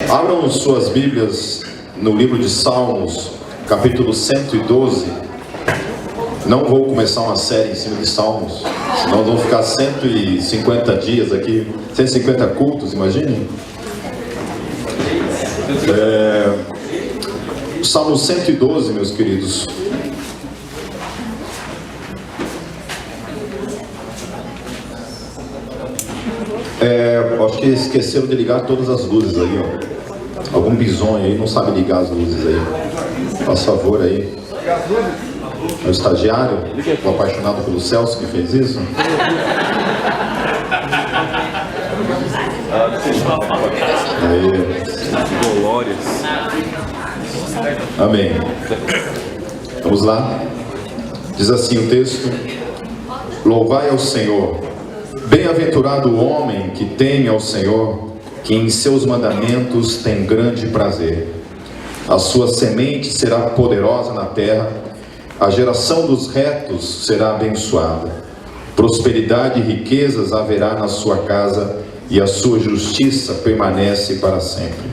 Abram suas Bíblias no livro de Salmos, capítulo 112. Não vou começar uma série em cima de Salmos, senão vão ficar 150 dias aqui, 150 cultos, imaginem. Salmo 112, meus queridos. Acho que esqueceram de ligar todas as luzes aí, ó. Algum bizonho aí não sabe ligar as luzes aí. Faz favor aí. É o estagiário, o apaixonado pelo Celso que fez isso. Aí. Glórias. Amém. Vamos lá. Diz assim o texto: Louvai ao Senhor. Bem-aventurado o homem que teme ao Senhor, que em seus mandamentos tem grande prazer. A sua semente será poderosa na terra, a geração dos retos será abençoada. Prosperidade e riquezas haverá na sua casa, e a sua justiça permanece para sempre.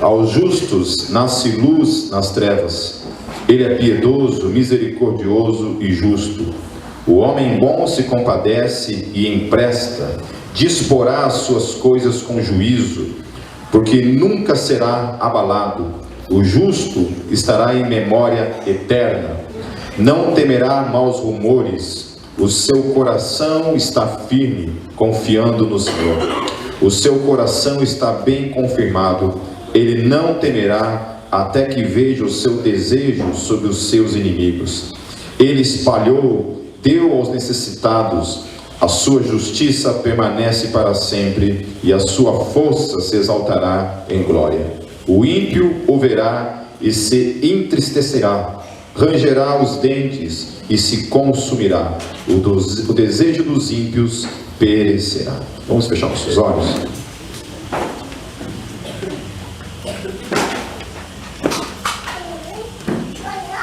Aos justos nasce luz nas trevas. Ele é piedoso, misericordioso e justo. O homem bom se compadece e empresta, disporá as suas coisas com juízo, porque nunca será abalado. O justo estará em memória eterna, não temerá maus rumores. O seu coração está firme, confiando no Senhor. O seu coração está bem confirmado, ele não temerá até que veja o seu desejo sobre os seus inimigos. Ele espalhou, deu aos necessitados, a sua justiça permanece para sempre, e a sua força se exaltará em glória. O ímpio o verá e se entristecerá, rangerá os dentes e se consumirá. O desejo dos ímpios perecerá. Vamos fechar nossos olhos?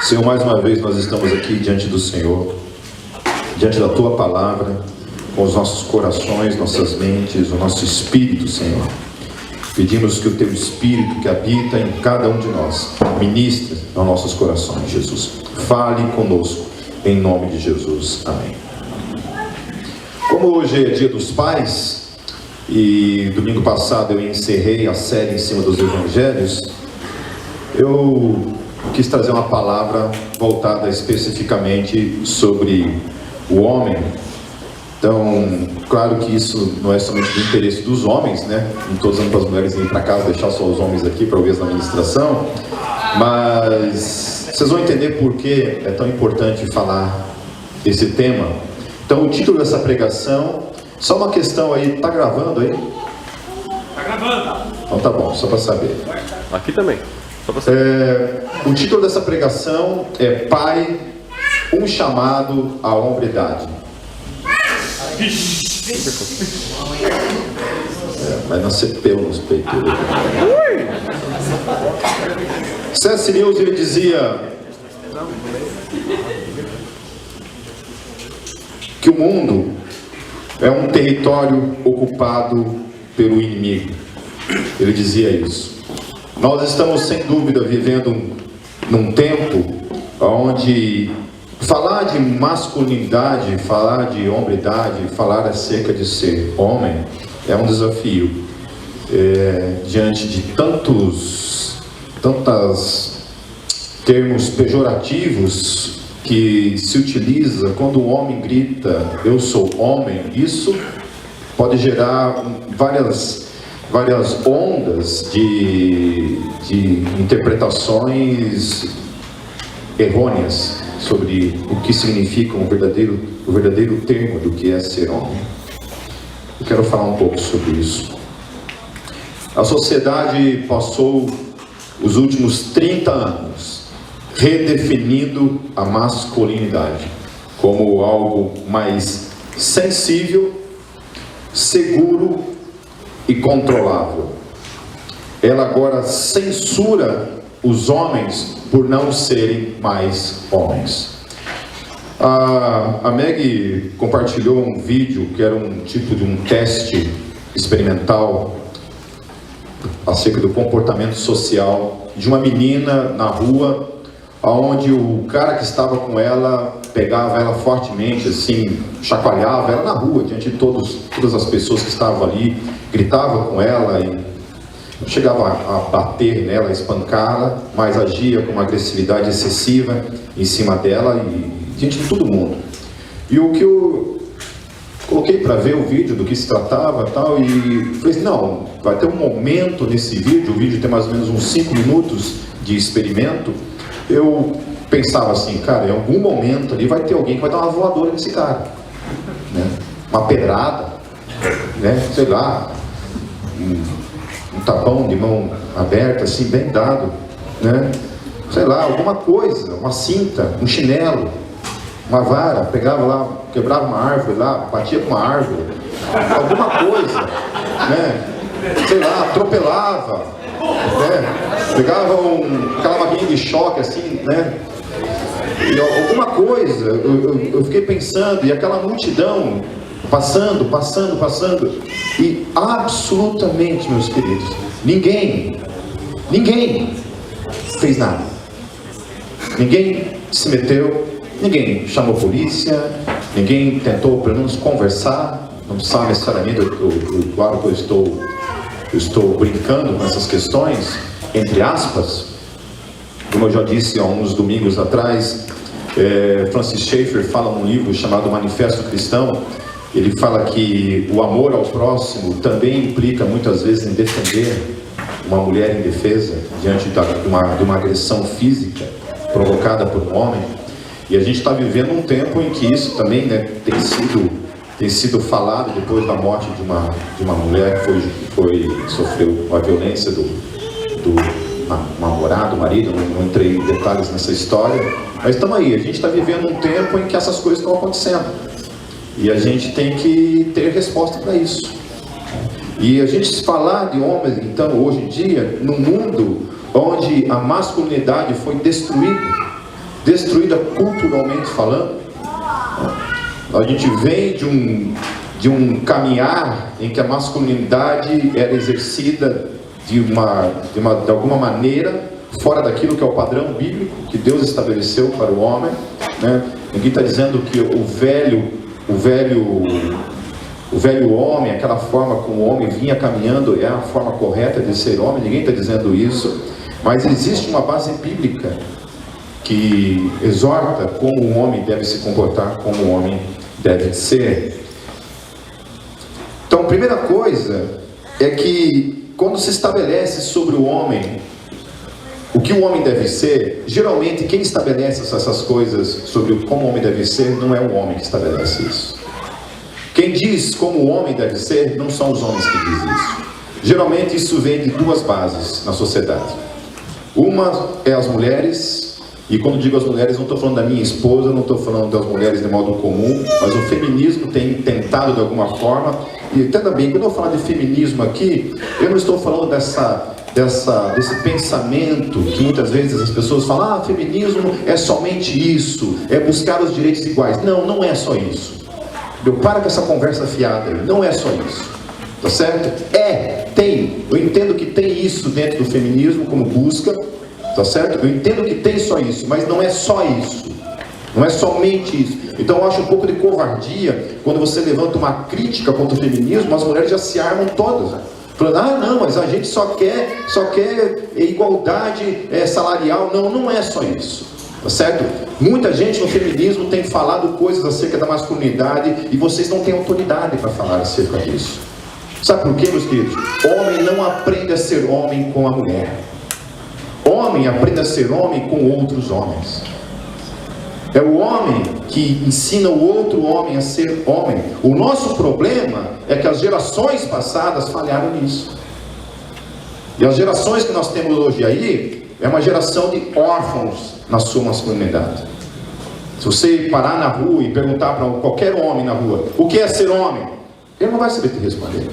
Senhor, mais uma vez nós estamos aqui diante do Senhor, diante da Tua Palavra, com os nossos corações, nossas mentes, o nosso Espírito, Senhor. Pedimos que o Teu Espírito que habita em cada um de nós ministre aos nossos corações, Jesus. Fale conosco, em nome de Jesus. Amém. Como hoje é dia dos pais, e domingo passado eu encerrei a série em cima dos evangelhos, eu quis trazer uma palavra voltada especificamente sobre o homem. Então, claro que isso não é somente do interesse dos homens, né? Não estou dizendo para as mulheres irem para casa, deixar só os homens aqui para ouvir essa ministração, mas vocês vão entender por que é tão importante falar esse tema. Então, o título dessa pregação, só uma questão aí, tá gravando aí? Tá gravando. Então tá bom, só para saber. Aqui também. Só para saber. O título dessa pregação é Pai, um chamado à hombridade. Vai nascer pelo nos peitos. C.S. Lewis, ele dizia que o mundo é um território ocupado pelo inimigo. Ele dizia isso. Nós estamos sem dúvida vivendo num tempo onde falar de masculinidade, falar de hombridade, falar acerca de ser homem é um desafio. Diante de tantos termos pejorativos que se utiliza quando um homem grita "eu sou homem", isso pode gerar várias ondas de interpretações errôneas sobre o que significa o verdadeiro termo do que é ser homem. Eu quero falar um pouco sobre isso. A sociedade passou os últimos 30 anos redefinindo a masculinidade como algo mais sensível, seguro e controlável. Ela agora censura os homens por não serem mais homens. A Meg compartilhou um vídeo que era um tipo de um teste experimental acerca do comportamento social de uma menina na rua, onde o cara que estava com ela pegava ela fortemente, assim, chacoalhava ela na rua, diante de todas as pessoas que estavam ali, gritava com ela e chegava a bater nela, a espancá-la, mas agia com uma agressividade excessiva em cima dela e diante de todo mundo. E o que eu coloquei para ver o vídeo do que se tratava tal, e falei assim, não, vai ter um momento nesse vídeo, o vídeo tem mais ou menos uns 5 minutos de experimento. Eu pensava assim, cara, em algum momento ali vai ter alguém que vai dar uma voadora nesse cara, né? Uma pedrada, né? Sei lá, um tapão de mão aberta, assim, bem dado, né? Sei lá, alguma coisa, uma cinta, um chinelo, uma vara, pegava lá, quebrava uma árvore lá, batia com uma árvore, alguma coisa, né? Sei lá, atropelava, né? Pegava aquela maquininha de choque assim, né? E alguma coisa, eu fiquei pensando, e aquela multidão passando, e absolutamente, meus queridos, ninguém fez nada, ninguém se meteu, ninguém chamou a polícia, ninguém tentou pelo menos conversar, não sabe necessariamente, claro que eu estou brincando com essas questões, entre aspas, como eu já disse há uns domingos atrás, Francis Schaeffer fala num livro chamado Manifesto Cristão, ele fala que o amor ao próximo também implica muitas vezes em defender uma mulher indefesa diante de uma agressão física provocada por um homem. E a gente está vivendo um tempo em que isso também, né, tem sido falado depois da morte de uma mulher que sofreu a violência do namorado, marido, não entrei em detalhes nessa história, mas estamos aí, a gente está vivendo um tempo em que essas coisas estão acontecendo, e a gente tem que ter resposta para isso. E a gente falar de homens, então, hoje em dia, num mundo onde a masculinidade foi destruída culturalmente falando, a gente vem de um caminhar em que a masculinidade era exercida de alguma maneira fora daquilo que é o padrão bíblico que Deus estabeleceu para o homem, né? Ninguém está dizendo que o velho homem, aquela forma como o homem vinha caminhando, é a forma correta de ser homem, ninguém está dizendo isso, mas existe uma base bíblica que exorta como um homem deve se comportar, como um homem deve ser. Então, a primeira coisa é que quando se estabelece sobre o homem o que o homem deve ser, geralmente quem estabelece essas coisas sobre como o homem deve ser não é o homem que estabelece isso. Quem diz como o homem deve ser não são os homens que dizem isso. Geralmente isso vem de duas bases na sociedade. Uma é as mulheres, e quando digo as mulheres não estou falando da minha esposa, não estou falando das mulheres de modo comum, mas o feminismo tem tentado de alguma forma. E entenda bem, quando eu falar de feminismo aqui, eu não estou falando desse pensamento que muitas vezes as pessoas falam, feminismo é somente isso, é buscar os direitos iguais. Não, não é só isso. Para com essa conversa fiada, não é só isso, tá certo? Tem, eu entendo que tem isso dentro do feminismo como busca, tá certo? Eu entendo que tem só isso, mas não é só isso. Não é somente isso. Então eu acho um pouco de covardia quando você levanta uma crítica contra o feminismo, as mulheres já se armam todas, falando, não, mas a gente só quer igualdade salarial. Não, não é só isso, tá certo? Muita gente no feminismo tem falado coisas acerca da masculinidade e vocês não têm autoridade para falar acerca disso. Sabe por quê, meus queridos? Homem não aprende a ser homem com a mulher. Homem aprende a ser homem com outros homens. É o homem que ensina o outro homem a ser homem. O nosso problema é que as gerações passadas falharam nisso. E as gerações que nós temos hoje aí, é uma geração de órfãos na sua masculinidade. Se você parar na rua e perguntar para qualquer homem na rua, o que é ser homem? Ele não vai saber te responder.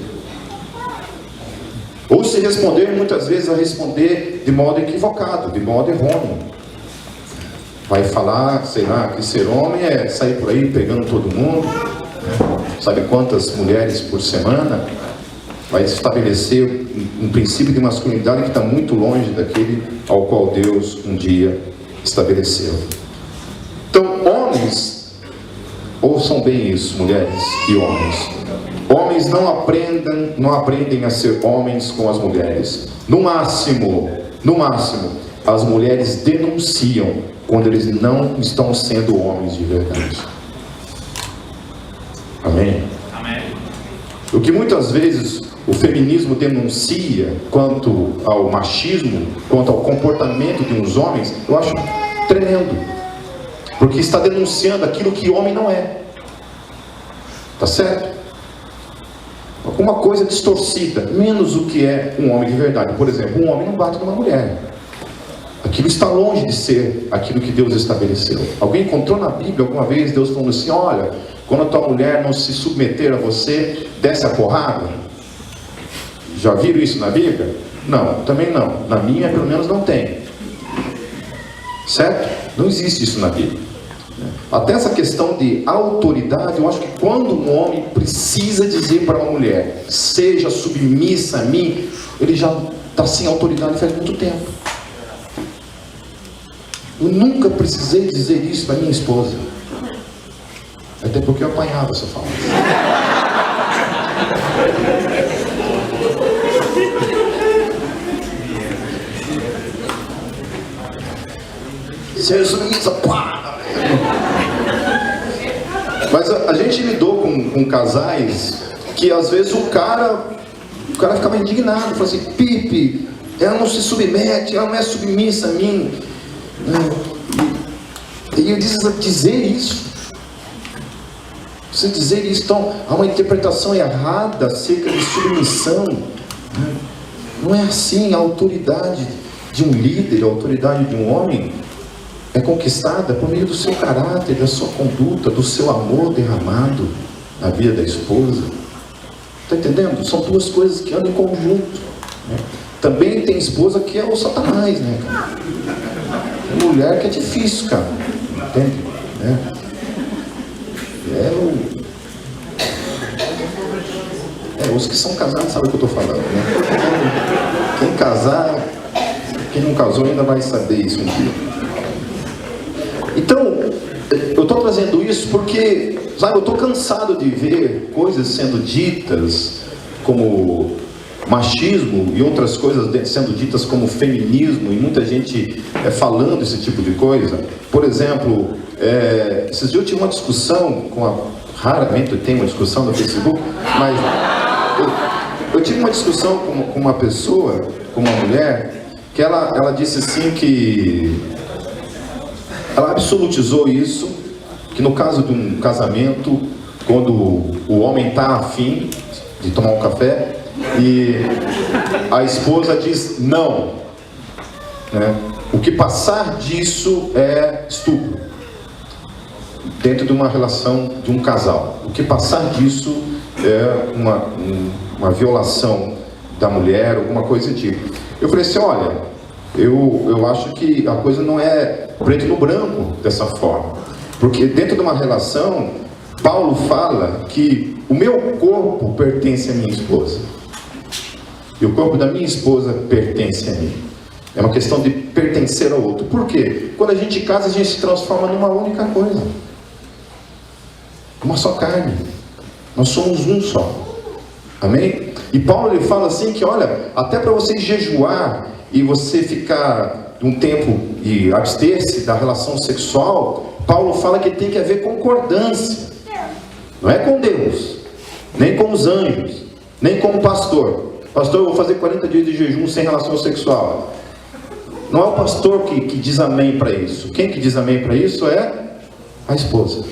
Ou se responder, muitas vezes vai responder de modo equivocado, de modo errôneo. Vai falar, sei lá, que ser homem é sair por aí pegando todo mundo, sabe quantas mulheres por semana, vai estabelecer um princípio de masculinidade que está muito longe daquele ao qual Deus um dia estabeleceu. Então, homens, ouçam bem isso, mulheres e homens. Homens não aprendem a ser homens com as mulheres. No máximo, as mulheres denunciam quando eles não estão sendo homens de verdade. Amém? Amém. O que muitas vezes o feminismo denuncia quanto ao machismo, quanto ao comportamento de uns homens, eu acho tremendo. Porque está denunciando aquilo que homem não é. Tá certo? Alguma coisa distorcida, menos o que é um homem de verdade. Por exemplo, um homem não bate numa mulher. Aquilo está longe de ser aquilo que Deus estabeleceu. Alguém encontrou na Bíblia alguma vez Deus falando assim: olha, quando a tua mulher não se submeter a você, desce a porrada? Já viram isso na Bíblia? Não, também não. Na minha, pelo menos, não tem. Certo? Não existe isso na Bíblia. Até essa questão de autoridade, eu acho que quando um homem precisa dizer para uma mulher, seja submissa a mim, ele já está sem autoridade faz muito tempo. Eu nunca precisei dizer isso para minha esposa. Até porque eu apanhava se eu falasse. Seja submissa, pá! Mas a gente lidou com casais que às vezes o cara ficava indignado, falava assim: Pipe, ela não se submete, ela não é submissa a mim. E eu disse: dizer isso, você dizer isso, então há uma interpretação errada acerca de submissão. Não é assim. A autoridade de um líder, a autoridade de um homem é conquistada por meio do seu caráter, da sua conduta, do seu amor derramado na vida da esposa. Está entendendo? São duas coisas que andam em conjunto, né? Também tem esposa que é o Satanás, né, cara? Tem mulher que é difícil, cara. Entende? Os que são casados sabem o que eu estou falando, né? Quem casar, quem não casou ainda vai saber isso um dia. Então, eu estou trazendo isso porque, sabe, eu estou cansado de ver coisas sendo ditas como machismo e outras coisas sendo ditas como feminismo, e muita gente falando esse tipo de coisa. Por exemplo, esses dias eu tive uma discussão raramente eu tenho uma discussão no Facebook, mas eu tive uma discussão com uma pessoa, com uma mulher, que ela disse assim que ela absolutizou isso, que no caso de um casamento, quando o homem está afim de tomar um café e a esposa diz não, né? O que passar disso é estupro dentro de uma relação de um casal. O que passar disso é uma violação da mulher, alguma coisa do tipo. Eu falei assim: olha, eu acho que a coisa não é preto no branco dessa forma, porque dentro de uma relação, Paulo fala que o meu corpo pertence à minha esposa e o corpo da minha esposa pertence a mim. É uma questão de pertencer ao outro. Por quê? Quando a gente casa, a gente se transforma numa única coisa, uma só carne. Nós somos um só. Amém? E Paulo ele fala assim que, olha, até para você jejuar e você ficar um tempo e abster-se da relação sexual, Paulo fala que tem que haver concordância. Não é com Deus, nem com os anjos, nem com o pastor. Pastor, eu vou fazer 40 dias de jejum sem relação sexual. Não é o pastor que diz amém para isso. Quem que diz amém para isso é a esposa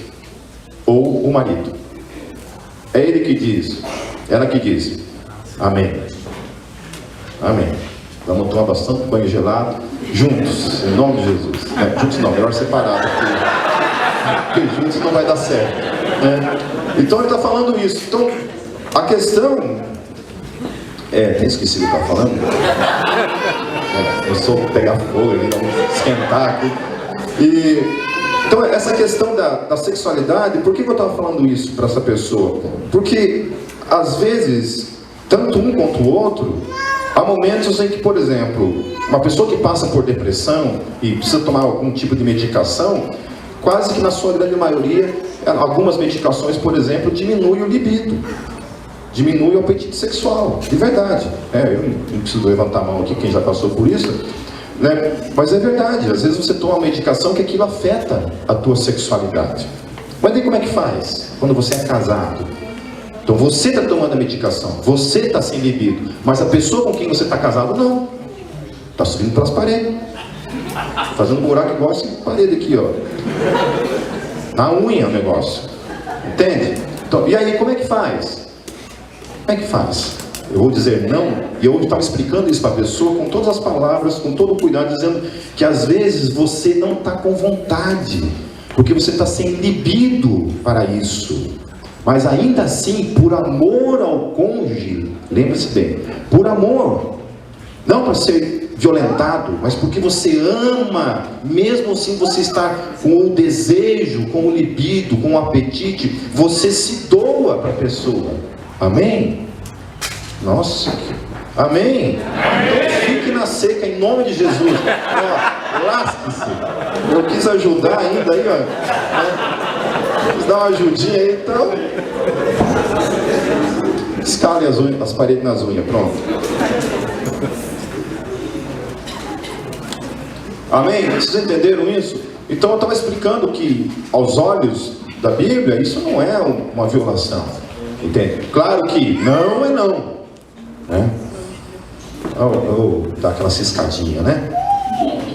ou o marido. É ele que diz, ela que diz amém. Amém. Vamos tomar bastante banho gelado juntos, em nome de Jesus. Juntos não, melhor separado, porque juntos não vai dar certo, né? Então ele está falando isso. Então a questão tem esquecido o que eu estava falando. Eu sou pegar fogo ali, vamos esquentar aqui. Então essa questão da sexualidade, por que eu estava falando isso para essa pessoa? Porque às vezes tanto um quanto o outro, há momentos em que, por exemplo, uma pessoa que passa por depressão e precisa tomar algum tipo de medicação, quase que na sua grande maioria, algumas medicações, por exemplo, diminuem o libido, diminui o apetite sexual, de verdade. Eu não preciso levantar a mão aqui, quem já passou por isso, né? Mas é verdade, às vezes você toma uma medicação que aquilo afeta a tua sexualidade. Mas daí como é que faz? Quando você é casado. Então você está tomando a medicação, você está sem libido, mas a pessoa com quem você está casado não. Está subindo pelas paredes, fazendo um buraco igual essa parede aqui, ó. Na unha o negócio. Entende? Então, e aí como é que faz? Como é que faz? Eu vou dizer não, e eu estava explicando isso para a pessoa com todas as palavras, com todo o cuidado, dizendo que às vezes você não está com vontade, porque você está sem libido para isso. Mas ainda assim, por amor ao cônjuge, lembre-se bem, por amor, não para ser violentado, mas porque você ama, mesmo assim você está com o desejo, com o libido, com o apetite, você se doa para a pessoa. Amém? Nossa, amém? Então fique na seca em nome de Jesus. Ó, lasque-se. Eu quis ajudar ainda aí, ó. Quis dar uma ajudinha aí, então. Escale as paredes nas unhas, pronto. Amém? Vocês entenderam isso? Então eu estava explicando que aos olhos da Bíblia isso não é uma violação. Entende? Claro que não é não. Né? Ou dá aquela ciscadinha, né?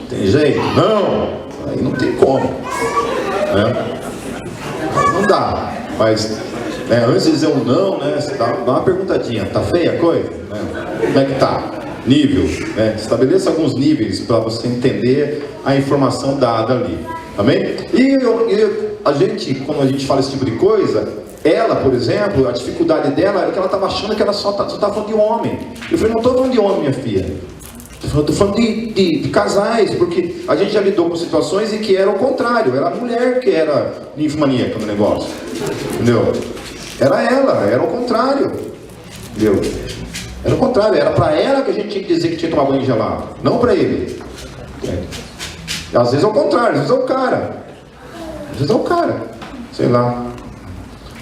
Tem jeito? Não! Aí não tem como. Né? Não dá. Mas antes de dizer um não, né? Você dá uma perguntadinha. Tá feia a coisa? Né? Como é que tá? Nível. Né? Estabeleça alguns níveis para você entender a informação dada ali. Amém? E a gente, quando a gente fala esse tipo de coisa, ela, por exemplo, a dificuldade dela era que ela estava achando que ela só estava falando de homem. Eu falei, não estou falando de homem, minha filha. Estou falando de casais, porque a gente já lidou com situações em que era o contrário. Era a mulher que era ninfomaníaca no negócio. Entendeu? Era ela, era o contrário. Entendeu? Era o contrário, era para ela que a gente tinha que dizer que tinha que tomar banho gelado, não para ele. Às vezes é o contrário, às vezes é o cara. Às vezes é o cara. Sei lá.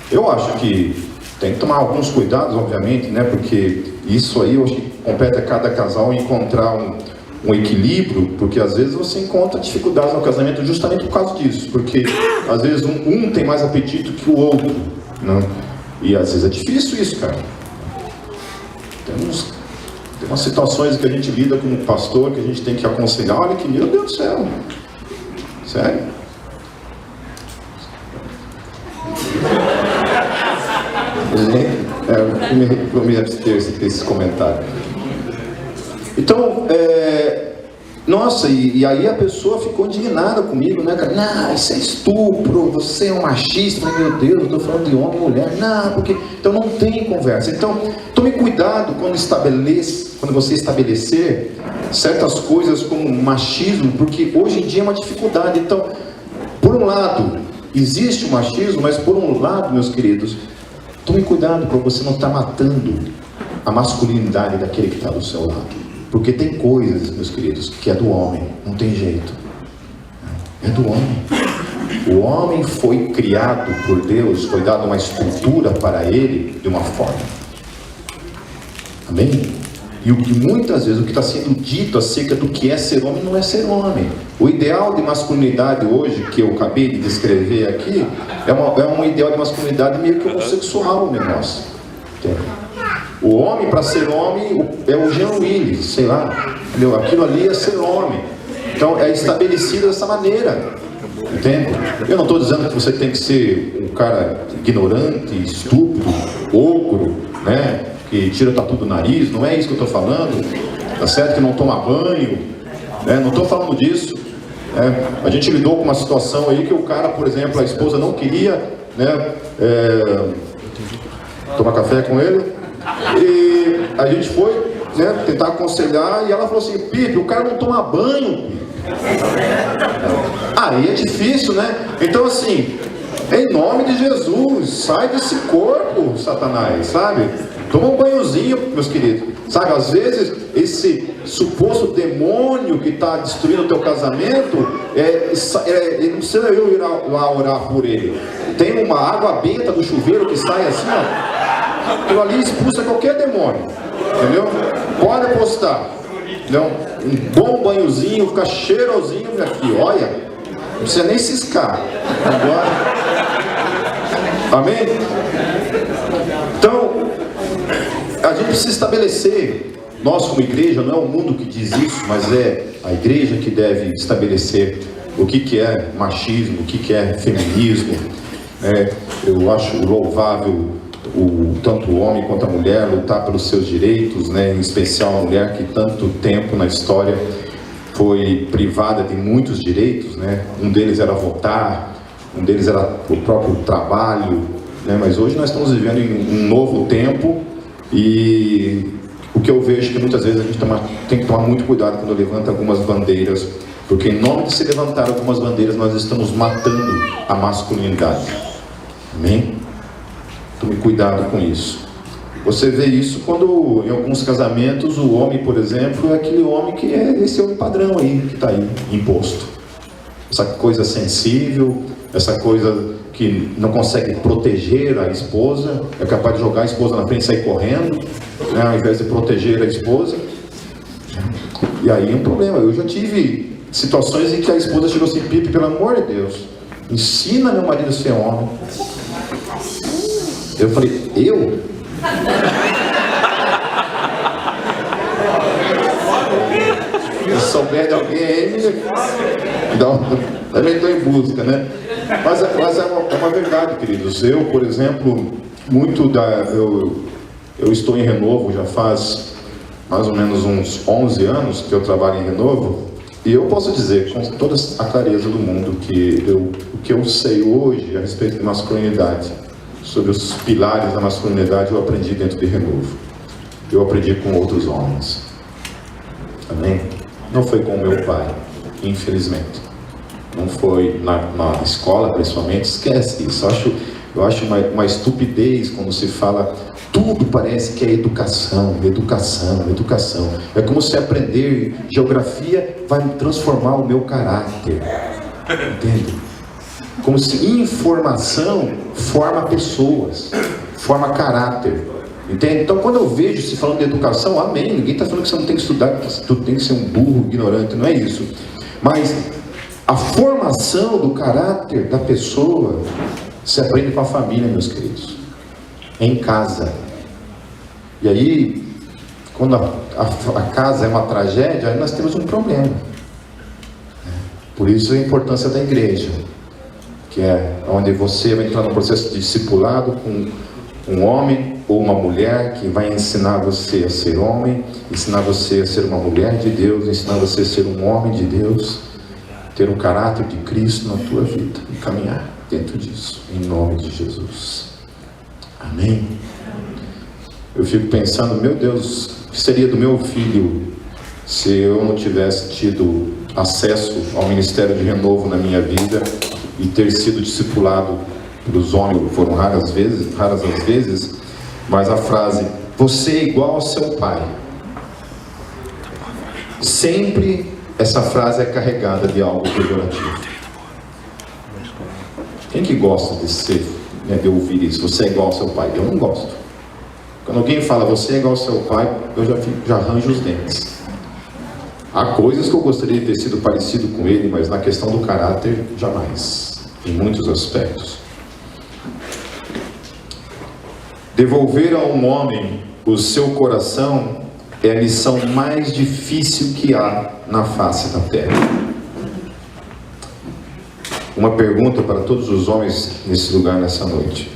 Eu acho que tem que tomar alguns cuidados, obviamente, né? Porque isso aí eu acho que compete a cada casal encontrar um equilíbrio, porque às vezes você encontra dificuldades no casamento justamente por causa disso, porque às vezes um tem mais apetite que o outro, né? E às vezes é difícil isso, cara. Tem umas situações que a gente lida como pastor, que a gente tem que aconselhar, olha que, meu Deus do céu, sério? Vou me abster desses comentários. Então, nossa, e aí a pessoa ficou indignada comigo, né, cara? Não, isso é estupro, você é um machista. Eu falei, meu Deus, eu estou falando de homem e mulher. Não, porque... Então não tem conversa. Então, tome cuidado quando você estabelecer certas coisas como machismo, porque hoje em dia é uma dificuldade. Então, por um lado, existe o machismo, mas por um lado, meus queridos, tome cuidado para você não estar matando a masculinidade daquele que está do seu lado. Porque tem coisas, meus queridos, que é do homem, não tem jeito. É do homem. O homem foi criado por Deus, foi dado uma estrutura para ele de uma forma. Amém? E o que muitas vezes, o que está sendo dito acerca do que é ser homem, não é ser homem. O ideal de masculinidade hoje, que eu acabei de descrever aqui, é um ideal de masculinidade meio que homossexual o negócio. Entendeu? O homem, para ser homem, é o Jean Willis, sei lá. Entendeu? Aquilo ali é ser homem. Então é estabelecido dessa maneira. Entende? Eu não estou dizendo que você tem que ser um cara ignorante, estúpido, ogro, né? Que tira tatu do nariz, não é isso que eu estou falando, tá certo? Que não toma banho, né? Não estou falando disso, né? A gente lidou com uma situação aí que o cara, por exemplo, a esposa não queria, né, tomar café com ele, e a gente foi, né, tentar aconselhar, e ela falou assim, Pipe, o cara não toma banho, Pipe. Aí é difícil, né? Então assim, em nome de Jesus, sai desse corpo, Satanás, sabe? Toma um banhozinho, meus queridos. Sabe, às vezes, esse suposto demônio que está destruindo o teu casamento, não precisa eu ir lá orar por ele. Tem uma água benta do chuveiro que sai assim, ó. Aquilo ali expulsa qualquer demônio. Entendeu? Pode apostar. Não, um bom banhozinho, fica cheirosinho aqui, olha. Não precisa nem ciscar. Agora. Amém? Então, a gente precisa estabelecer, nós como igreja, não é o mundo que diz isso, mas é a igreja que deve estabelecer o que é machismo, o que é feminismo. Eu acho louvável tanto o homem quanto a mulher lutar pelos seus direitos, em especial a mulher que tanto tempo na história foi privada de muitos direitos, Um deles era votar, um deles era o próprio trabalho, mas hoje nós estamos vivendo em um novo tempo. E o que eu vejo é que muitas vezes a gente tem que tomar muito cuidado quando levanta algumas bandeiras, porque em nome de se levantar algumas bandeiras nós estamos matando a masculinidade. Amém? Tome cuidado com isso. Você vê isso quando em alguns casamentos o homem, por exemplo, é aquele homem que é esse homem padrão aí, que está aí imposto. Essa coisa sensível, essa coisa que não consegue proteger a esposa, é capaz de jogar a esposa na frente e sair correndo, ao invés de proteger a esposa. E aí é um problema. Eu já tive situações em que a esposa chegou assim: Pipe, pelo amor de Deus, ensina meu marido a ser homem. Eu falei: eu? Se souber de alguém aí, também estou em busca, Mas é uma verdade, queridos. Eu, por exemplo, eu estou em Renovo já faz mais ou menos uns 11 anos que eu trabalho em Renovo, e eu posso dizer com toda a clareza do mundo que o que eu sei hoje a respeito de masculinidade, sobre os pilares da masculinidade, eu aprendi dentro de Renovo. Eu aprendi com outros homens. Amém? Não foi com o meu pai, infelizmente. Não foi na escola, principalmente. Esquece isso. Eu acho uma estupidez quando se fala. Tudo parece que é educação. É como se aprender geografia vai transformar o meu caráter. Entende? Como se informação forma pessoas, forma caráter. Entende? Então, quando eu vejo se falando de educação, amém. Ninguém está falando que você não tem que estudar, que tu tem que ser um burro, ignorante. Não é isso. Mas a formação do caráter da pessoa se aprende com a família, meus queridos. Em casa. E aí, quando a casa é uma tragédia, aí nós temos um problema. Por isso a importância da igreja, que é onde você vai entrar no processo de discipulado com um homem ou uma mulher que vai ensinar você a ser homem, ensinar você a ser uma mulher de Deus, ensinar você a ser um homem de Deus, ter um caráter de Cristo na tua vida e caminhar dentro disso, em nome de Jesus. Amém? Eu fico pensando, meu Deus, o que seria do meu filho se eu não tivesse tido acesso ao ministério de Renovo na minha vida e ter sido discipulado pelos homens? Foram raras as vezes, mas a frase, você é igual ao seu pai, sempre essa frase é carregada de algo pejorativo. Quem que gosta de ouvir isso? Você é igual ao seu pai? Eu não gosto. Quando alguém fala, você é igual ao seu pai, eu já arranjo os dentes. Há coisas que eu gostaria de ter sido parecido com ele, mas na questão do caráter, jamais. Em muitos aspectos. Devolver a um homem o seu coração é a missão mais difícil que há na face da terra. Uma pergunta para todos os homens nesse lugar nessa noite.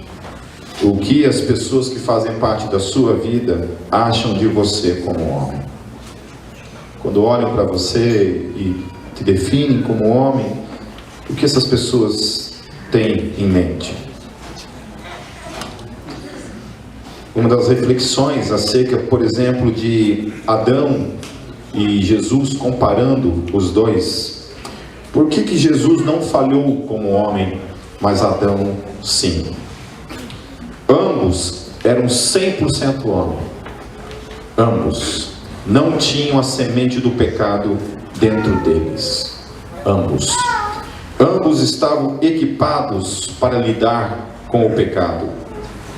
O que as pessoas que fazem parte da sua vida acham de você como homem? Quando olham para você e te definem como homem, o que essas pessoas têm em mente? Uma das reflexões acerca, por exemplo, de Adão e Jesus, comparando os dois. Por que Jesus não falhou como homem, mas Adão sim? Ambos eram 100% homem. Ambos não tinham a semente do pecado dentro deles. Ambos estavam equipados para lidar com o pecado,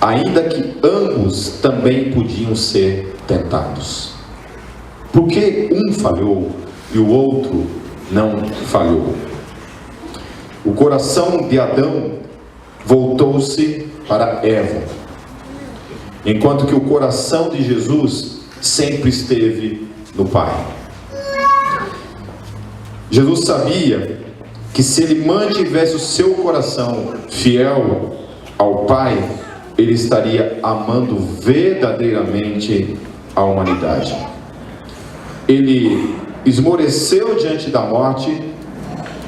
ainda que ambos também podiam ser tentados. Por que um falhou e o outro não falhou? O coração de Adão voltou-se para Eva, enquanto que o coração de Jesus sempre esteve no Pai. Jesus sabia que se ele mantivesse o seu coração fiel ao Pai, ele estaria amando verdadeiramente a humanidade. Ele esmoreceu diante da morte,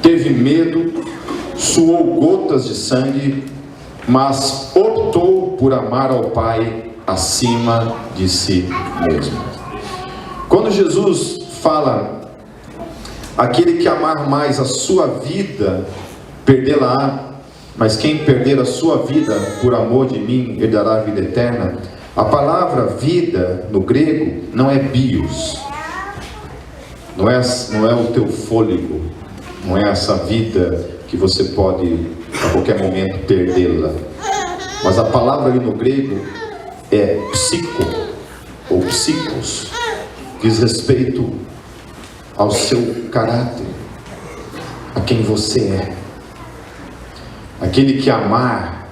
teve medo, suou gotas de sangue, mas optou por amar ao Pai acima de si mesmo. Quando Jesus fala: aquele que amar mais a sua vida, perdê-la-á, mas quem perder a sua vida por amor de mim, herdará a vida eterna. A palavra vida, no grego, não é bios, não é o teu fôlego, não é essa vida que você pode a qualquer momento perdê-la, mas a palavra ali no grego é psico, ou psicos, diz respeito ao seu caráter, a quem você é. Aquele que amar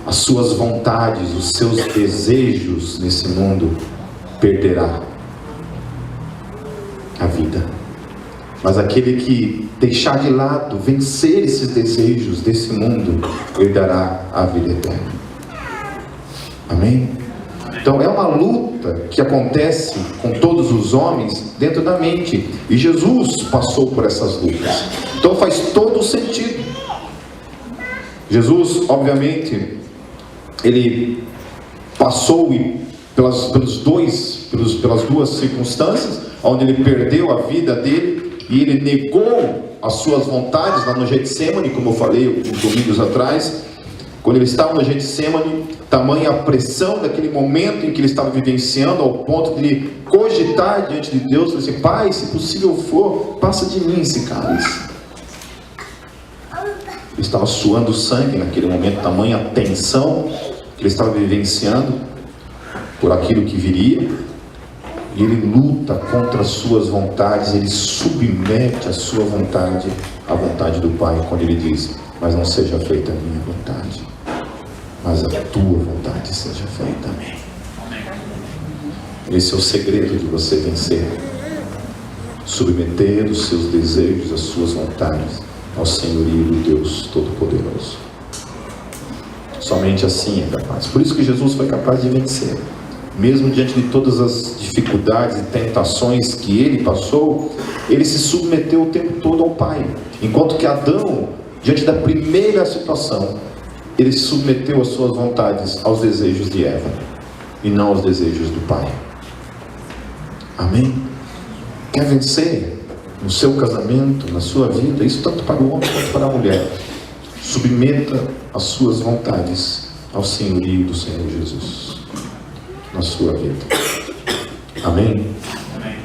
as suas vontades, os seus desejos nesse mundo, perderá a vida. Mas aquele que deixar de lado, vencer esses desejos desse mundo, herdará a vida eterna. Amém? Então é uma luta que acontece com todos os homens dentro da mente. E Jesus passou por essas lutas. Então faz todo sentido. Jesus, obviamente, ele passou pelas duas circunstâncias, onde ele perdeu a vida dele e ele negou as suas vontades lá no Getsemane, como eu falei uns domingos atrás. Quando ele estava no Getsemane, tamanha a pressão daquele momento em que ele estava vivenciando, ao ponto de ele cogitar diante de Deus, assim: Pai, se possível for, passa de mim esse cálice. Ele estava suando sangue naquele momento, tamanha a tensão que ele estava vivenciando por aquilo que viria, e ele luta contra as suas vontades, ele submete a sua vontade à vontade do Pai, quando ele diz: mas não seja feita a minha vontade, mas a tua vontade seja feita. Amém. Esse é o segredo de você vencer: submeter os seus desejos, as suas vontades ao senhorio do Deus Todo-Poderoso. Somente assim é capaz. Por isso que Jesus foi capaz de vencer, mesmo diante de todas as dificuldades e tentações que ele passou. Ele se submeteu o tempo todo ao Pai, enquanto que Adão, diante da primeira situação, ele se submeteu às suas vontades, aos desejos de Eva, e não aos desejos do Pai. Amém? Quer vencer no seu casamento, na sua vida? Isso tanto para o homem quanto para a mulher. Submeta as suas vontades ao senhorio do Senhor Jesus na sua vida. Amém? Amém.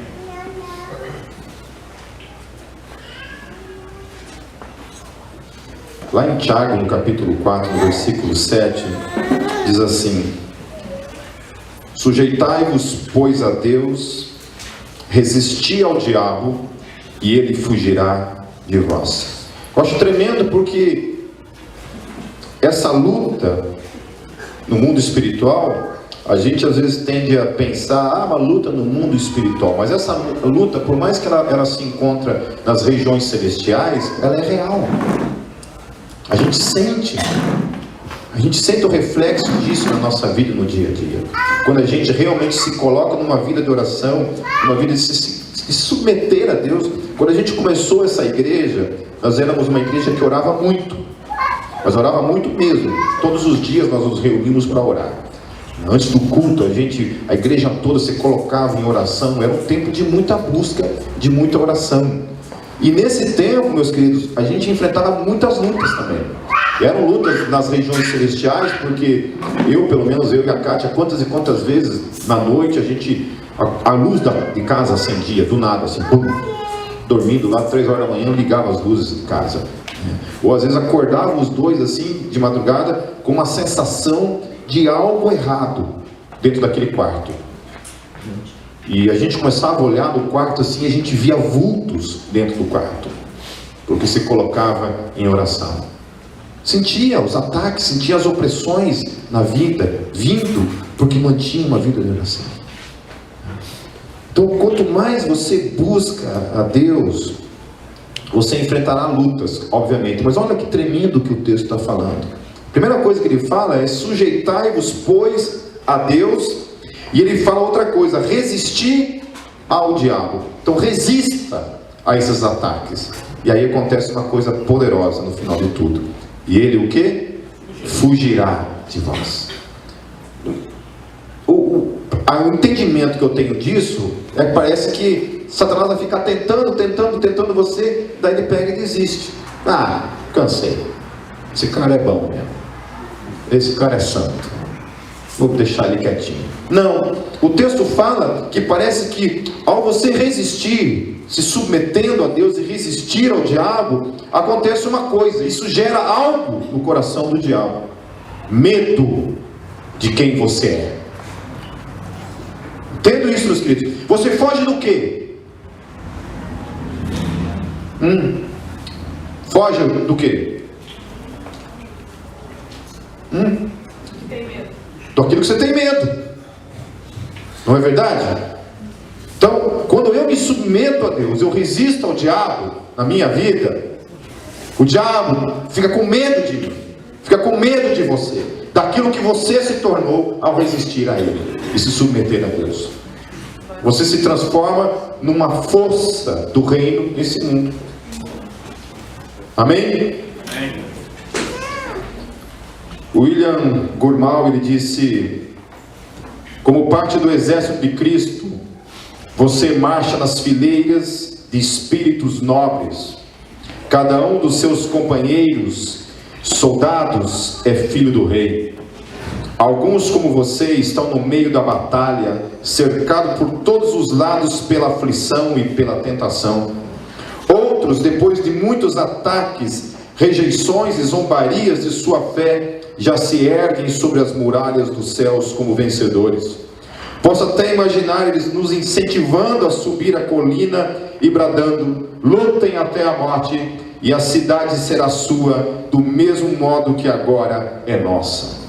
Lá em Tiago, no capítulo 4, no versículo 7, diz assim: sujeitai-vos, pois, a Deus, resisti ao diabo, e ele fugirá de vós. Eu acho tremendo, porque essa luta no mundo espiritual, a gente às vezes tende a pensar: uma luta no mundo espiritual. Mas essa luta, por mais que ela se encontre nas regiões celestiais, ela é real. A gente sente o reflexo disso na nossa vida, no dia a dia. Quando a gente realmente se coloca numa vida de oração, numa vida de se submeter a Deus. Quando a gente começou essa igreja, nós éramos uma igreja que orava muito, mas orava muito mesmo. Todos os dias nós nos reunimos para orar. Antes do culto, a igreja toda se colocava em oração. Era um tempo de muita busca, de muita oração. E nesse tempo, meus queridos, a gente enfrentava muitas lutas também. Eram lutas nas regiões celestiais, porque pelo menos eu e a Kátia, quantas e quantas vezes na noite a luz de casa acendia, do nada, assim, pum, dormindo lá, 3 horas da manhã, ligava as luzes de casa. Ou às vezes acordavam os dois assim, de madrugada, com uma sensação de algo errado dentro daquele quarto. E a gente começava a olhar no quarto assim, e a gente via vultos dentro do quarto, porque se colocava em oração. Sentia os ataques, sentia as opressões na vida, vindo, porque mantinha uma vida de oração. Então, quanto mais você busca a Deus, você enfrentará lutas, obviamente. Mas olha que tremendo que o texto está falando. A primeira coisa que ele fala é: sujeitai-vos, pois, a Deus. E ele fala outra coisa: resistir ao diabo. Então resista a esses ataques. E aí acontece uma coisa poderosa no final de tudo. E ele o quê? Fugirá de vós. O entendimento que eu tenho disso é que parece que Satanás vai ficar tentando você, daí ele pega e desiste. Ah, cansei. Esse cara é bom mesmo. Esse cara é santo. Vou deixar ele quietinho. Não, o texto fala que parece que ao você resistir, se submetendo a Deus e resistir ao diabo, acontece uma coisa: isso gera algo no coração do diabo. Medo de quem você é. Entendo isso, meus queridos. Você foge do quê? Foge do quê? Tem medo. Daquilo que você tem medo. Não é verdade? Então, quando eu me submeto a Deus, eu resisto ao diabo na minha vida, o diabo fica com medo de mim, fica com medo de você, daquilo que você se tornou ao resistir a Ele e se submeter a Deus. Você se transforma numa força do reino nesse mundo. Amém? Amém. William Gurmal, ele disse: como parte do exército de Cristo, você marcha nas fileiras de espíritos nobres. Cada um dos seus companheiros, soldados, é filho do rei. Alguns, como você, estão no meio da batalha, cercados por todos os lados pela aflição e pela tentação. Outros, depois de muitos ataques, rejeições e zombarias de sua fé, já se erguem sobre as muralhas dos céus como vencedores. Posso até imaginar eles nos incentivando a subir a colina e bradando: lutem até a morte, e a cidade será sua, do mesmo modo que agora é nossa.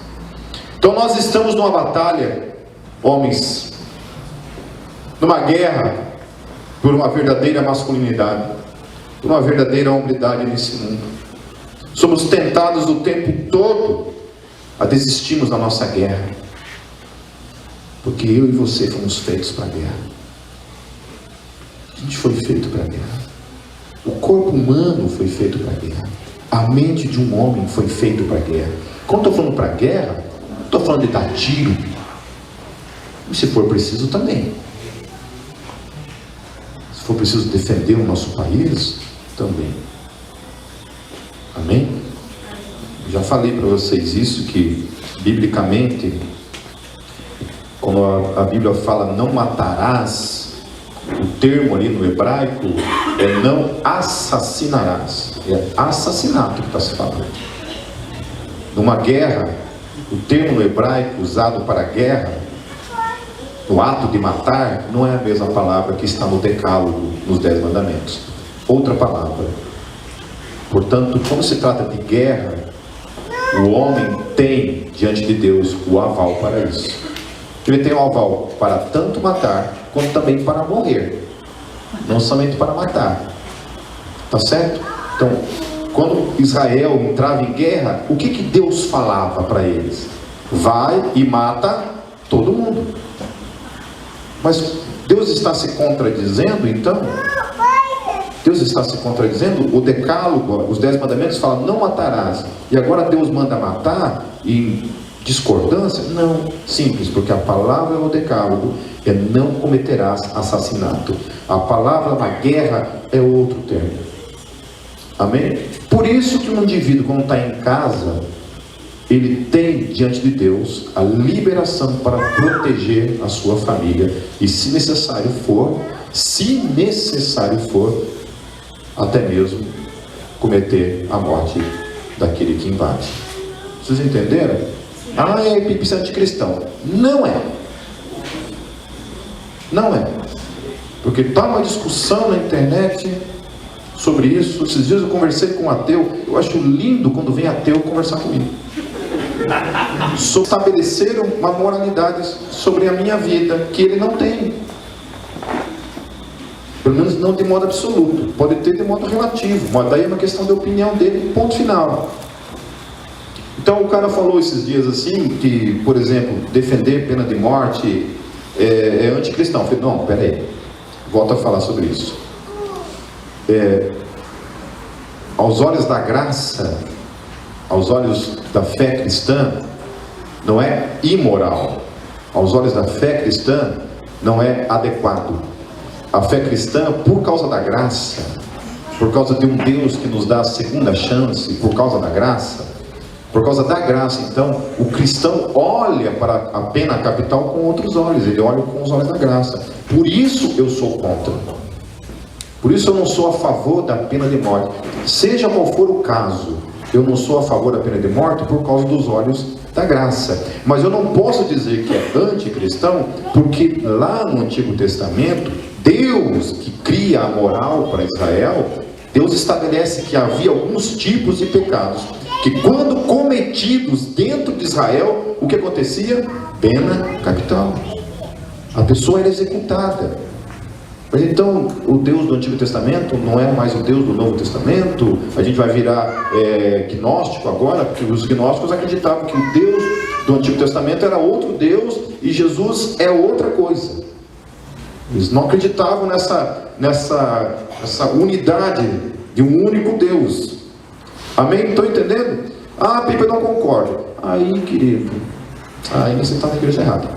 Então nós estamos numa batalha, homens, numa guerra por uma verdadeira masculinidade, por uma verdadeira hombridade nesse mundo. Somos tentados o tempo todo a desistirmos da nossa guerra, porque eu e você fomos feitos para a guerra. A gente foi feito para a guerra. O corpo humano foi feito para a guerra. A mente de um homem foi feito para a guerra. Quando estou falando para a guerra, não estou falando de dar tiro. E se for preciso também. Se for preciso defender o nosso país, também. Amém? Já falei para vocês isso, que biblicamente, quando a Bíblia fala não matarás, o termo ali no hebraico é não assassinarás. É assassinato que está se falando. Numa guerra, o termo no hebraico usado para guerra, no ato de matar, não é a mesma palavra que está no decálogo, nos 10 mandamentos. Outra palavra. Portanto, quando se trata de guerra, o homem tem diante de Deus o aval para isso. Ele tem o aval para tanto matar, como também para morrer. Não somente para matar. Tá certo? Então, quando Israel entrava em guerra, o que Deus falava para eles? Vai e mata todo mundo. Mas Deus está se contradizendo, então? Deus está se contradizendo? O decálogo, os 10 mandamentos falam não matarás, e agora Deus manda matar em discordância? Não, simples, porque a palavra no decálogo é não cometerás assassinato. A palavra na guerra é outro termo. Amém? Por isso que um indivíduo, quando está em casa, ele tem diante de Deus a liberação para proteger a sua família. E se necessário for, até mesmo cometer a morte daquele que invade. Vocês entenderam? Ah, é Pipe anticristão. Não é. Não é. Porque está uma discussão na internet sobre isso. Esses dias eu conversei com um ateu. Eu acho lindo quando vem ateu conversar comigo. Estabeleceram uma moralidade sobre a minha vida que ele não tem. Pelo menos não de modo absoluto. Pode ter de modo relativo, mas daí é uma questão de opinião dele, ponto final. Então o cara falou esses dias assim, que, por exemplo, defender pena de morte é anticristão. Eu falei, não, peraí, volto a falar sobre isso. Aos olhos da graça, aos olhos da fé cristã, não é imoral. Aos olhos da fé cristã, não é adequado. A fé cristã, por causa da graça, por causa de um Deus que nos dá a segunda chance, por causa da graça, então, o cristão olha para a pena capital com outros olhos, ele olha com os olhos da graça. Por isso eu sou contra. Por isso eu não sou a favor da pena de morte. Seja qual for o caso, eu não sou a favor da pena de morte por causa dos olhos da graça. Mas eu não posso dizer que é anticristão, porque lá no Antigo Testamento, Deus que cria a moral para Israel, Deus estabelece que havia alguns tipos de pecados, que quando cometidos dentro de Israel, o que acontecia? Pena capital. A pessoa era executada. Mas então, o Deus do Antigo Testamento não é mais o Deus do Novo Testamento? A gente vai virar gnóstico agora, porque os gnósticos acreditavam que o Deus do Antigo Testamento era outro Deus e Jesus é outra coisa. Eles não acreditavam nessa unidade de um único Deus. Amém? Estão entendendo? Ah, Pipa, eu não concordo. Aí, querido, aí você está na igreja errada.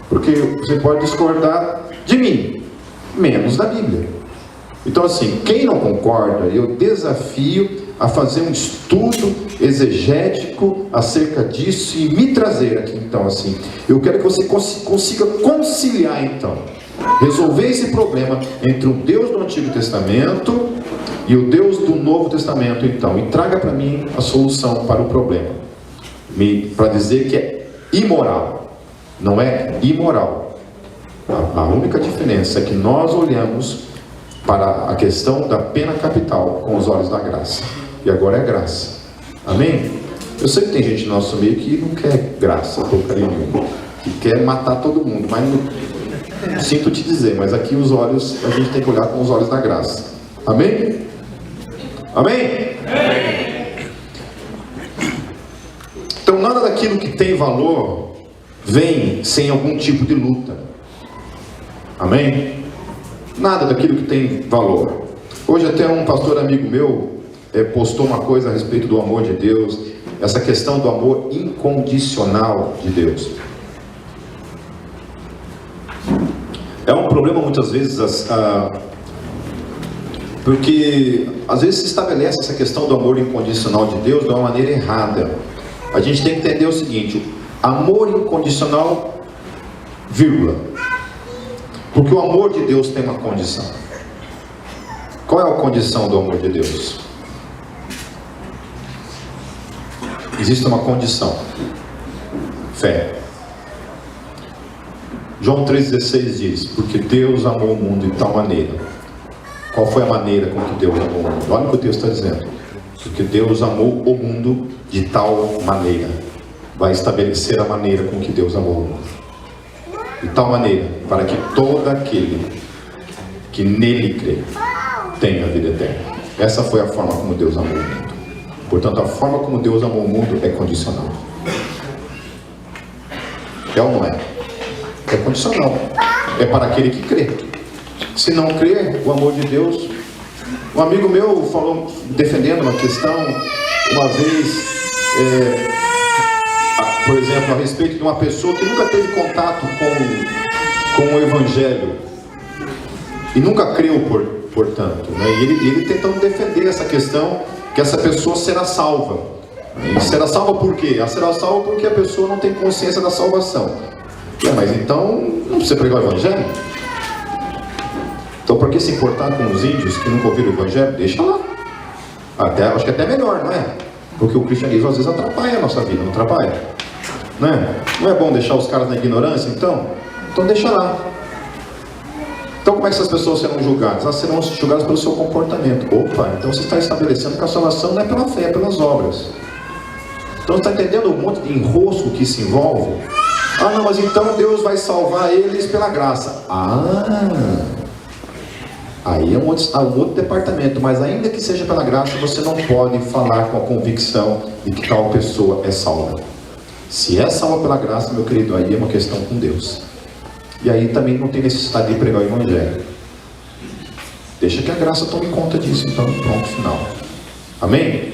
Porque você pode discordar de mim, menos da Bíblia. Então assim, quem não concorda, eu desafio a fazer um estudo exegético acerca disso e me trazer aqui. Então assim, eu quero que você consiga conciliar então, resolver esse problema entre o Deus do Antigo Testamento e o Deus do Novo Testamento então, e traga para mim a solução para o problema, para dizer que é imoral. Não é imoral. A única diferença é que nós olhamos para a questão da pena capital com os olhos da graça. E agora é graça. Amém? Eu sei que tem gente no nosso meio que não quer graça, porcaria nenhuma, que quer matar todo mundo, mas não sinto te dizer, mas aqui os olhos, a gente tem que olhar com os olhos da graça. Amém? Amém? Então nada daquilo que tem valor vem sem algum tipo de luta. Amém? Nada daquilo que tem valor. Hoje até um pastor amigo meu postou uma coisa a respeito do amor de Deus, essa questão do amor incondicional de Deus. É um problema muitas vezes, porque às vezes se estabelece essa questão do amor incondicional de Deus de uma maneira errada. A gente tem que entender o seguinte: amor incondicional, vírgula. Porque o amor de Deus tem uma condição. Qual é a condição do amor de Deus? Existe uma condição: fé. João 3,16 diz: porque Deus amou o mundo de tal maneira. Qual foi a maneira com que Deus amou o mundo? Olha o que o texto está dizendo: porque Deus amou o mundo de tal maneira. Vai estabelecer a maneira com que Deus amou o mundo. De tal maneira, para que todo aquele que nele crê tenha a vida eterna. Essa foi a forma como Deus amou o mundo. Portanto, a forma como Deus amou o mundo é condicional. É ou não é? É condicional. É para aquele que crê. Se não crê, o amor de Deus... Um amigo meu falou, defendendo uma questão, uma vez, por exemplo, a respeito de uma pessoa que nunca teve contato com o Evangelho e nunca creu portanto, né? E ele tentando defender essa questão que essa pessoa será salva. E será salva por quê? Ela será salva porque a pessoa não tem consciência da salvação. Mas então não precisa pregar o evangelho? Então por que se importar com os índios que nunca ouviram o evangelho? Deixa lá. Acho que até melhor, não é? Porque o cristianismo às vezes atrapalha a nossa vida, não atrapalha? Não é bom deixar os caras na ignorância, então? Então deixa lá. Então como é que essas pessoas serão julgadas? Elas serão julgadas pelo seu comportamento. Opa, então você está estabelecendo que a salvação não é pela fé, é pelas obras. Então você está entendendo um monte de enrosco que se envolve? Ah não, mas então Deus vai salvar eles pela graça. Aí é um outro departamento, mas ainda que seja pela graça, você não pode falar com a convicção de que tal pessoa é salva. Se é salva pela graça, meu querido, aí é uma questão com Deus. E aí também não tem necessidade de pregar o evangelho. Deixa que a graça tome conta disso, então pronto, final. Amém?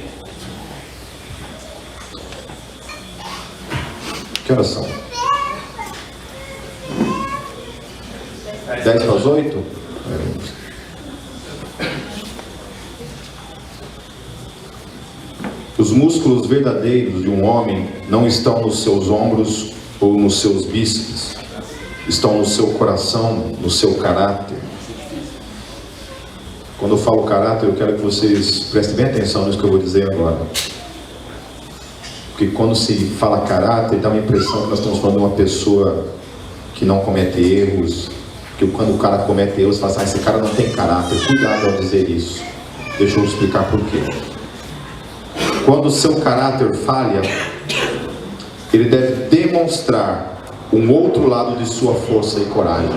Que horas são? 10 para as 8? Os músculos verdadeiros de um homem não estão nos seus ombros ou nos seus bíceps, estão no seu coração, no seu caráter. Quando eu falo caráter, eu quero que vocês prestem bem atenção nisso que eu vou dizer agora. Porque quando se fala caráter, dá uma impressão que nós estamos falando de uma pessoa que não comete erros, que quando o cara comete erros, você fala assim, esse cara não tem caráter. Cuidado ao dizer isso. Deixa eu explicar por quê. Quando o seu caráter falha, ele deve demonstrar um outro lado de sua força e coragem.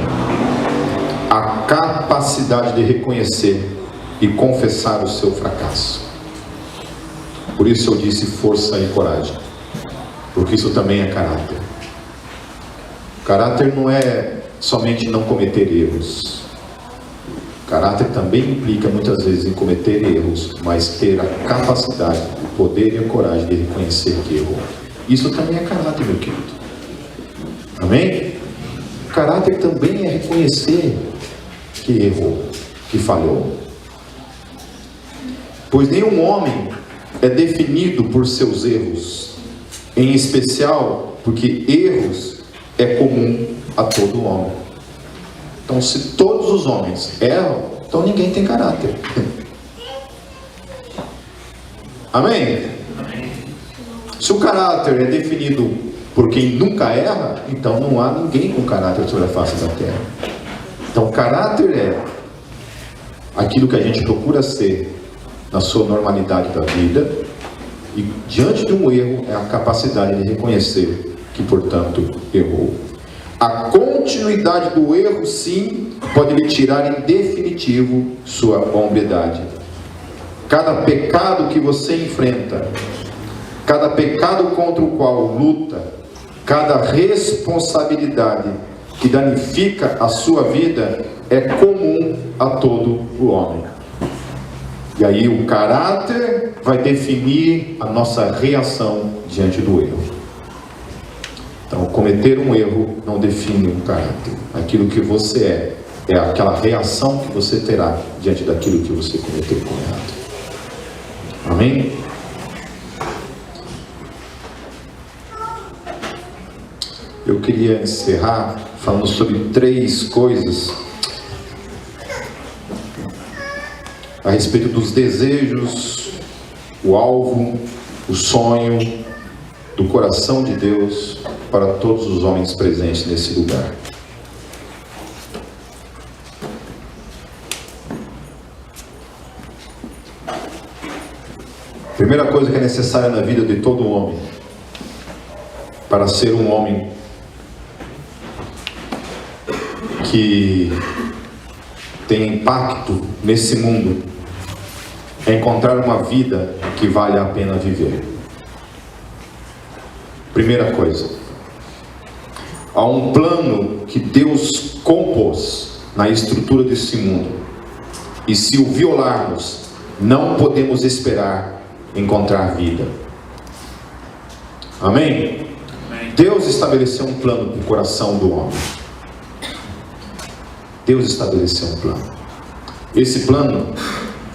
A capacidade de reconhecer e confessar o seu fracasso. Por isso eu disse força e coragem. Porque isso também é caráter. Caráter não é somente não cometer erros. Caráter também implica muitas vezes em cometer erros, mas ter a capacidade, o poder e a coragem de reconhecer que errou. Isso também é caráter, meu querido. Amém? Caráter também é reconhecer que errou, que falhou. Pois nenhum homem é definido por seus erros, em especial porque erros é comum a todo homem. Então, se todos os homens erram, então ninguém tem caráter. Amém? Se o caráter é definido por quem nunca erra, então não há ninguém com caráter sobre a face da terra. Então, caráter é aquilo que a gente procura ser na sua normalidade da vida, e diante de um erro é a capacidade de reconhecer que, portanto, errou. A continuidade do erro, sim, pode lhe tirar em definitivo sua hombridade. Cada pecado que você enfrenta, cada pecado contra o qual luta, cada responsabilidade que danifica a sua vida é comum a todo o homem. E aí o caráter vai definir a nossa reação diante do erro. Então, cometer um erro não define um caráter. Aquilo que você é aquela reação que você terá diante daquilo que você cometeu como errado. Amém? Eu queria encerrar falando sobre 3 coisas a respeito dos desejos, o alvo, o sonho do coração de Deus para todos os homens presentes nesse lugar. Primeira coisa que é necessária na vida de todo homem, para ser um homem que tem impacto nesse mundo, é encontrar uma vida que vale a pena viver. Primeira coisa, há um plano que Deus compôs na estrutura desse mundo, e se o violarmos, não podemos esperar encontrar vida. Amém? Deus estabeleceu um plano para o coração do homem. Deus estabeleceu um plano. Esse plano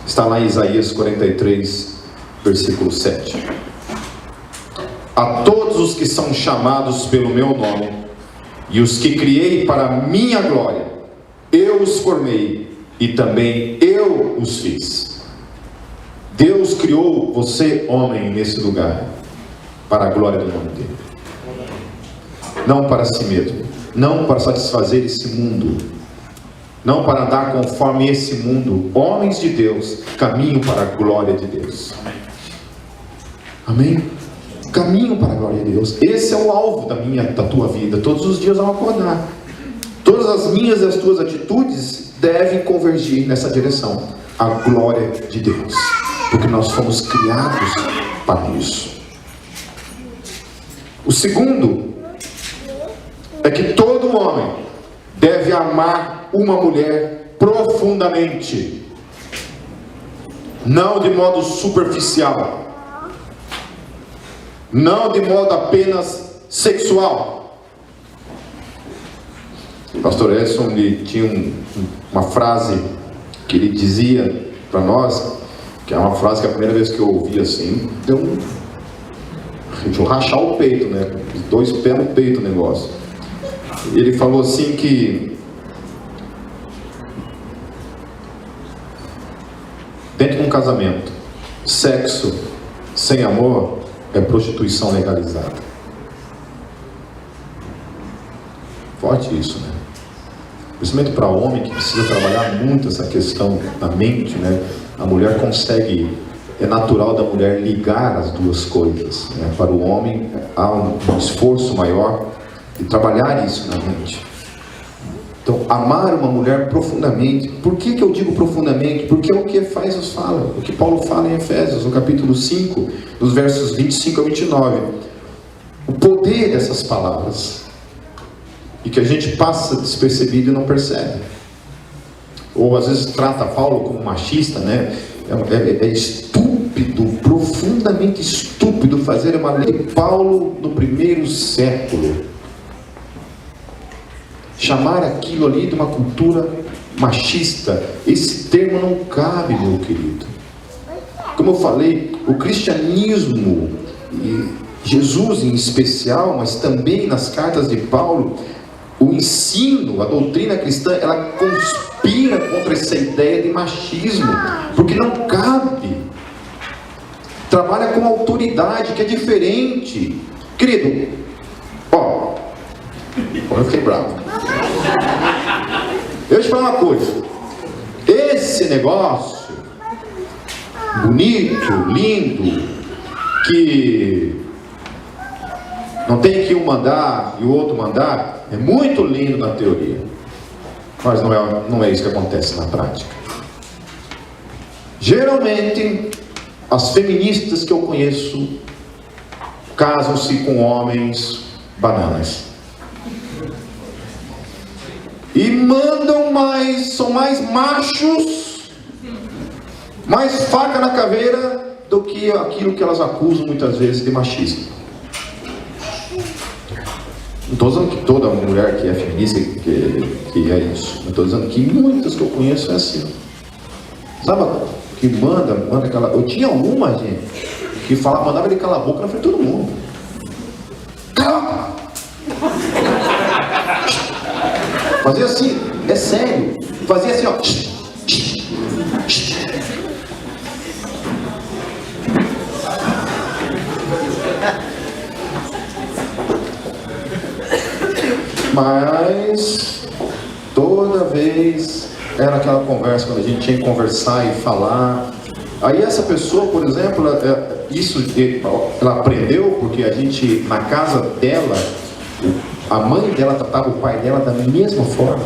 está lá em Isaías 43, versículo 7. A todos os que são chamados pelo meu nome, e os que criei para a minha glória, eu os formei e também eu os fiz. Deus criou você, homem, nesse lugar, para a glória do nome dele. Não para si mesmo, não para satisfazer esse mundo, não para andar conforme esse mundo. Homens de Deus, caminho para a glória de Deus. Amém? Caminho para a glória de Deus. Esse é o alvo da tua vida. Todos os dias ao acordar, todas as minhas e as tuas atitudes devem convergir nessa direção, a glória de Deus, porque nós fomos criados para isso. O segundo é que todo homem deve amar uma mulher profundamente, não de modo superficial, não de modo apenas sexual. O pastor Edson tinha uma frase que ele dizia para nós, que é uma frase que a primeira vez que eu ouvi assim, deu de eu rachar o peito, né? 2 pés no peito o negócio. Ele falou assim que dentro de um casamento, sexo sem amor é prostituição legalizada. Forte isso, né? Principalmente para homem que precisa trabalhar muito essa questão da mente, né? A mulher consegue, é natural da mulher ligar as duas coisas, né? Para o homem há um esforço maior de trabalhar isso na mente. Então, amar uma mulher profundamente. Por que eu digo profundamente? Porque é o que Efésios fala, o que Paulo fala em Efésios, no capítulo 5, nos versos 25 a 29. O poder dessas palavras, e que a gente passa despercebido e não percebe. Ou às vezes trata Paulo como machista, né? É estúpido, profundamente estúpido fazer uma lei de Paulo no primeiro século. Chamar aquilo ali de uma cultura machista. Esse termo não cabe, meu querido. Como eu falei, o cristianismo, e Jesus em especial, mas também nas cartas de Paulo, o ensino, a doutrina cristã, ela conspira contra essa ideia de machismo, porque não cabe. Trabalha com autoridade, que é diferente. Querido, eu fiquei bravo. Eu te falar uma coisa. Esse negócio bonito, lindo, que não tem que um mandar e o outro mandar, é muito lindo na teoria, mas não é isso que acontece na prática. Geralmente as feministas que eu conheço casam-se com homens bananas e mandam mais, são mais machos, mais faca na caveira do que aquilo que elas acusam muitas vezes de machismo. Não estou dizendo que toda mulher que é feminista que é isso. Não estou dizendo que muitas que eu conheço é assim. Sabe, que manda aquela... Eu tinha uma, gente, que mandava ele calar a boca na frente de todo mundo. Cala! Fazia assim, é sério. Fazia assim, ó. Mas toda vez era aquela conversa, quando a gente tinha que conversar e falar. Aí essa pessoa, por exemplo, ela aprendeu porque a gente, na casa dela, a mãe dela tratava o pai dela da mesma forma.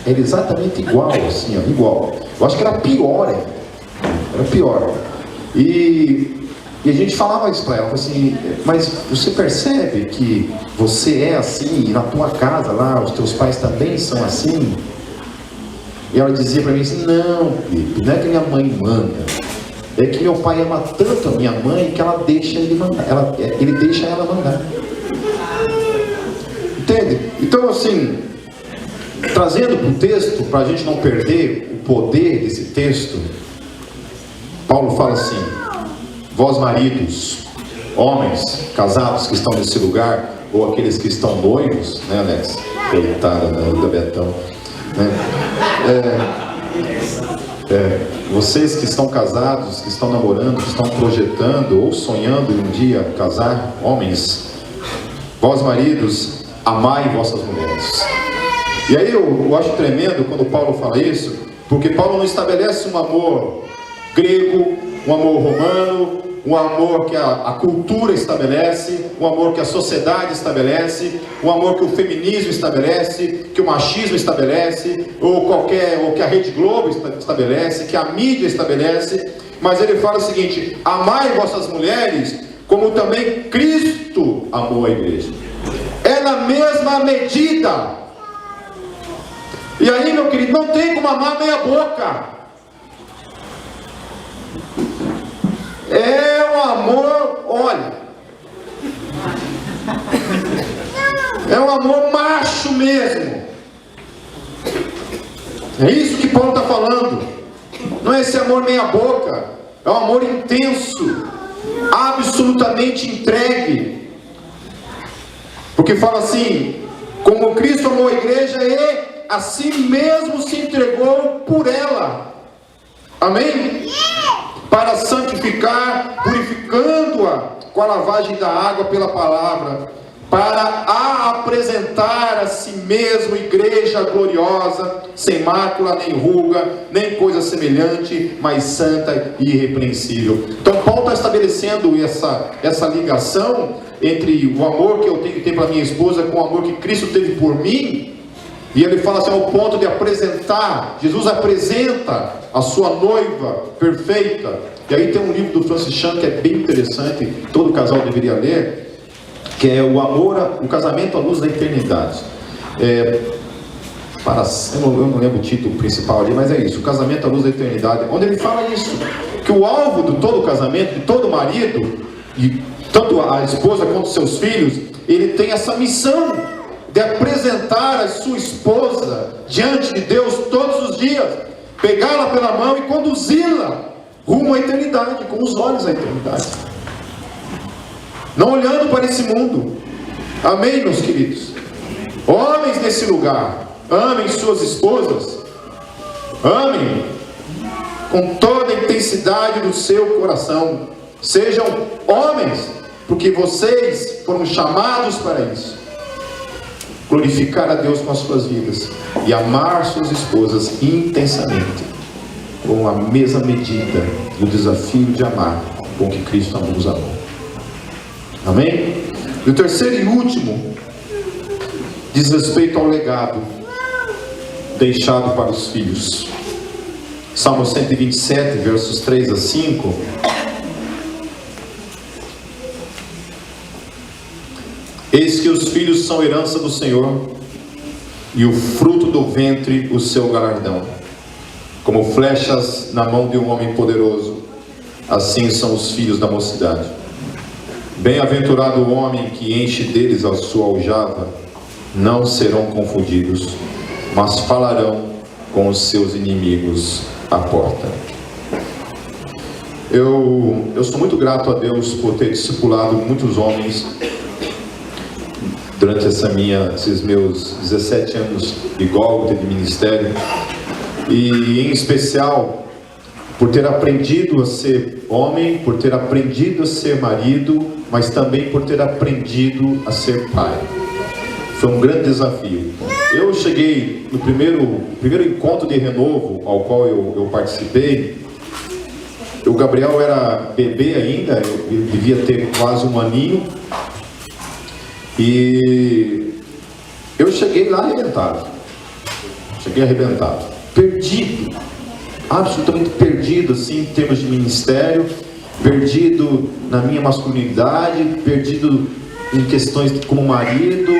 Era exatamente igual, assim, ó, igual. Eu acho que era pior, era pior. E a gente falava isso para ela, assim, mas você percebe que você é assim, e na tua casa lá, os teus pais também são assim? E ela dizia para mim assim, não, Pipe, não é que minha mãe manda, é que meu pai ama tanto a minha mãe que ela deixa ele mandar, ele deixa ela mandar. Entende? Então assim, Trazendo para o texto, para a gente não perder o poder desse texto, Paulo fala assim: vós maridos, homens casados que estão nesse lugar, ou aqueles que estão noivos, né, Alex? Coitada da Betão, né? Vocês que estão casados, que estão namorando, que estão projetando ou sonhando em um dia casar, homens, vós maridos, amai vossas mulheres. E aí eu acho tremendo quando Paulo fala isso, porque Paulo não estabelece um amor grego, um amor romano, um amor que a cultura estabelece, um amor que a sociedade estabelece, um amor que o feminismo estabelece, que o machismo estabelece, ou que a Rede Globo estabelece, que a mídia estabelece. Mas ele fala o seguinte: amai vossas mulheres como também Cristo amou a igreja. É na mesma medida. E aí, meu querido, não tem como amar meia boca. É um amor, olha, é um amor macho mesmo. É isso que Paulo está falando. Não é esse amor meia boca, é um amor intenso, absolutamente entregue. Porque fala assim: como Cristo amou a igreja e a si mesmo se entregou por ela. Amém? Para santificar, purificando-a com a lavagem da água pela palavra, para a apresentar a si mesmo igreja gloriosa, sem mácula, nem ruga, nem coisa semelhante, mas santa e irrepreensível. Então Paulo está estabelecendo essa ligação entre o amor que eu tenho que ter para minha esposa com o amor que Cristo teve por mim. E ele fala assim, ao ponto de apresentar, Jesus apresenta a sua noiva perfeita. E aí tem um livro do Francis Chan que é bem interessante, todo casal deveria ler, que é o casamento à luz da eternidade. Eu não lembro o título principal ali, mas é isso, o casamento à luz da eternidade, onde ele fala isso, que o alvo de todo casamento, de todo marido, e tanto a esposa quanto os seus filhos, ele tem essa missão de apresentar a sua esposa diante de Deus todos os dias, pegá-la pela mão e conduzi-la rumo à eternidade, com os olhos à eternidade, não olhando para esse mundo. Amém, meus queridos? Homens nesse lugar, amem suas esposas, amem com toda a intensidade do seu coração, sejam homens, porque vocês foram chamados para isso. Glorificar a Deus com as suas vidas e amar suas esposas intensamente, com a mesma medida do desafio de amar com que Cristo nos amou. Amém? E o terceiro e último diz respeito ao legado deixado para os filhos. Salmo 127, versos 3 a 5. Eis que os filhos são herança do Senhor, e o fruto do ventre o seu galardão. Como flechas na mão de um homem poderoso, assim são os filhos da mocidade. Bem-aventurado o homem que enche deles a sua aljava, não serão confundidos, mas falarão com os seus inimigos à porta. Eu sou muito grato a Deus por ter discipulado muitos homens durante esses meus 17 anos de Gólgota, de ministério, e em especial por ter aprendido a ser homem, por ter aprendido a ser marido, mas também por ter aprendido a ser pai. Foi um grande desafio. Eu cheguei no primeiro encontro de renovo ao qual eu participei. O Gabriel era bebê ainda, eu devia ter quase um aninho. E eu cheguei lá arrebentado. Perdido. Absolutamente perdido, assim, em termos de ministério. Perdido na minha masculinidade. Perdido em questões como marido.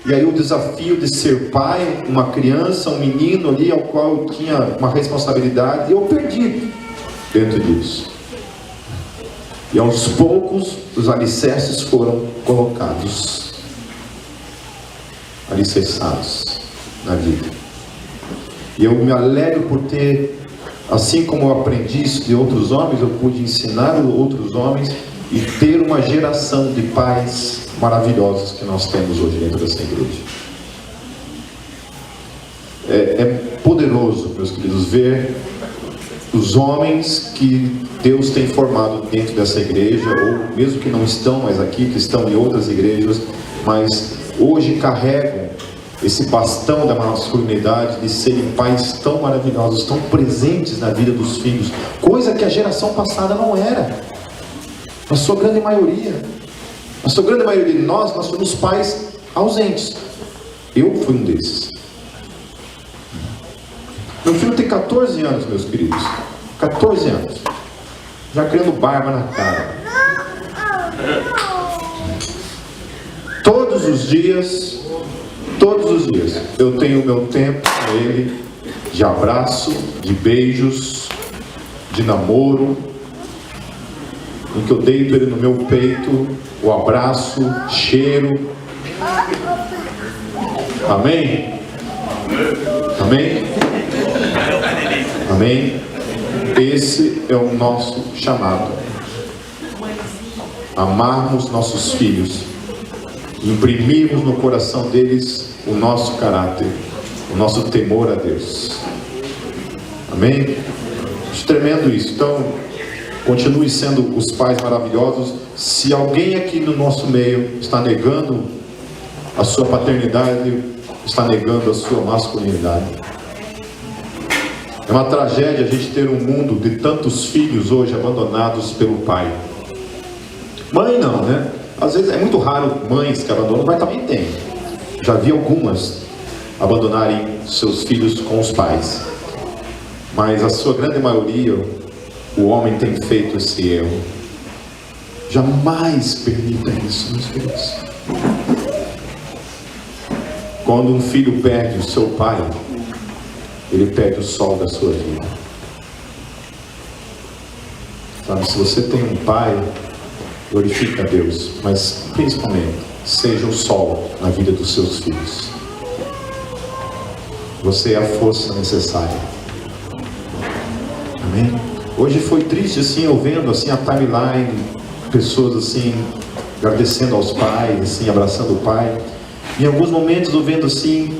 E aí o desafio de ser pai, uma criança, um menino ali, ao qual eu tinha uma responsabilidade. E eu perdido dentro disso. E aos poucos os alicerces foram colocados, alicerçados na vida. E eu me alegro por ter, assim como eu aprendi isso de outros homens, eu pude ensinar outros homens e ter uma geração de pais maravilhosos que nós temos hoje dentro dessa igreja. É poderoso, meus queridos, ver os homens que Deus tem formado dentro dessa igreja, ou mesmo que não estão mais aqui, que estão em outras igrejas, mas hoje carregam esse bastão da masculinidade, de serem pais tão maravilhosos, tão presentes na vida dos filhos, coisa que a geração passada não era. A sua grande maioria de nós somos pais ausentes. Eu fui um desses. Meu filho tem 14 anos, meus queridos. 14 anos. Já criando barba na cara. Todos os dias, eu tenho o meu tempo com ele, de abraço, de beijos, de namoro, em que eu deito ele no meu peito, o abraço, cheiro. Amém? Amém? Amém? Esse é o nosso chamado. Amarmos nossos filhos, imprimirmos no coração deles o nosso caráter, o nosso temor a Deus. Amém? Acho tremendo isso. Então, continue sendo os pais maravilhosos. Se alguém aqui no nosso meio está negando a sua paternidade, está negando a sua masculinidade. É uma tragédia a gente ter um mundo de tantos filhos hoje abandonados pelo pai. Mãe não, né? Às vezes é muito raro mães que abandonam, mas também tem. Já vi algumas abandonarem seus filhos com os pais. Mas a sua grande maioria, o homem tem feito esse erro. Jamais permita isso, meus filhos. Quando um filho perde o seu pai, ele perde o sol da sua vida. Sabe, se você tem um pai, glorifique a Deus, mas principalmente, seja o sol na vida dos seus filhos. Você é a força necessária. Amém? Hoje foi triste assim, eu vendo assim a timeline, pessoas assim, agradecendo aos pais, assim, abraçando o pai. Em alguns momentos eu vendo assim,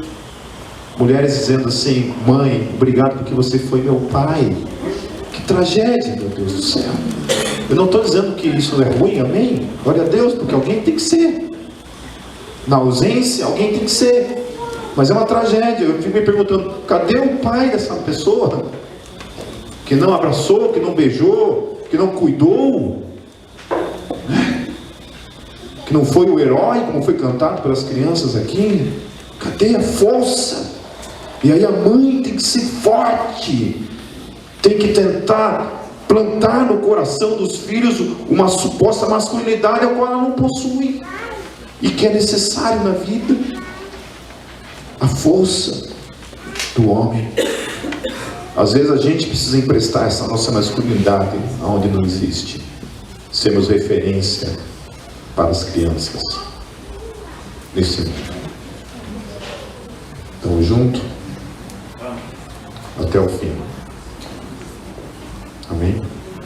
mulheres dizendo assim: mãe, obrigado porque você foi meu pai. Que tragédia, meu Deus do céu. Eu não estou dizendo que isso é ruim, amém? Glória a Deus, porque alguém tem que ser. Na ausência, alguém tem que ser. Mas é uma tragédia. Eu fico me perguntando, cadê o pai dessa pessoa? Que não abraçou, que não beijou, que não cuidou, que não foi o herói, como foi cantado pelas crianças aqui. Cadê a força? E aí a mãe tem que ser forte, tem que tentar plantar no coração dos filhos uma suposta masculinidade a qual ela não possui, e que é necessário na vida. A força do homem. Às vezes a gente precisa emprestar essa nossa masculinidade aonde não existe. Sermos referência para as crianças nesse mundo. Estamos juntos até o fim.